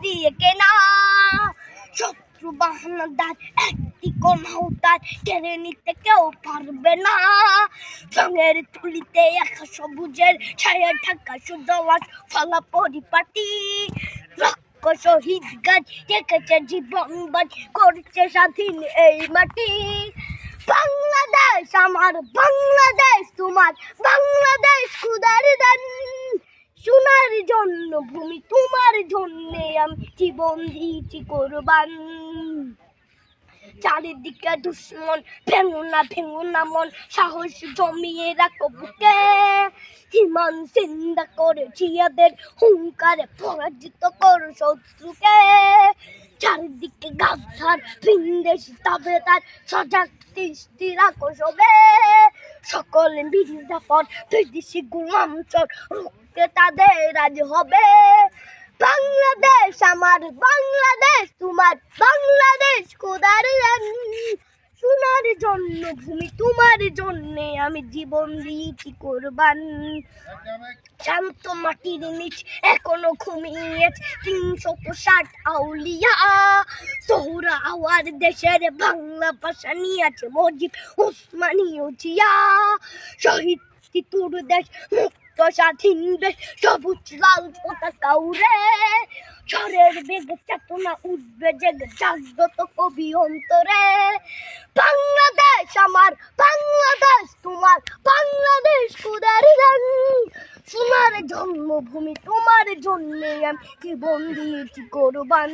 দিয়ে কেনা শত্রু বাহানাদার একটি কমাউতার কেড়ে নিতে কেউ পারবে না রঙের তুলিতে একা সবুজের ছায়া ঢাকা সুজলাস ফলা পরিপাটি শহীদ গাছ রেখেছে জীবন বাজ করছে স্বাধীন এই মাটি বাংলাদেশ আমার বাংলাদেশ তোমার বাংলাদেশ খুদার দান সোনার জন্য ভূমি তোমার জন্যে আমি জীবন দিয়েছি কোরবান চারিদিকে দুশ্মন ভেঙো না মন সাহস জমিয়ে রাখো বুকে হিমান চিন্তা করেছি এদের হুঙ্কারে পরাজিত করো শত্রুকে চারিদিকে গাছার ভিনদেশি তাবেদার সজাগ দৃষ্টি রাখো সবে সকলে মির্জাফর বিদেশি গোলাম চর রুখতে তাদের আজ হবে বাংলাদেশ আমার বাংলাদেশ তোমার বাংলাদেশ খোদার সোনার জন্য ভূমি তোমার জন্যে আমি জীবন দিয়েছি কোরবান শান্ত মাটির নিচ এখনো ঘুমিয়েছে ৩৬০ আউলিয়া সোহরা আওয়ার দেশের বাংলা ভাষা নিয়েছে মজিব উসমানীয় জিয়া শহীদ তিতুর দেশ মুক্ত স্বাধীন দেশ সবুজ লাল পতাকা উড়ে ঝড়ের বেগে চেতনা উঠবে জেগে জাগ্রত কবি অন্তরে বাংলাদেশ আমার বাংলাদেশ তোমার বাংলাদেশ খুদার সোনার জন্মভূমি তোমার জন্যে আমি জীবন দিয়েছি কোরবান।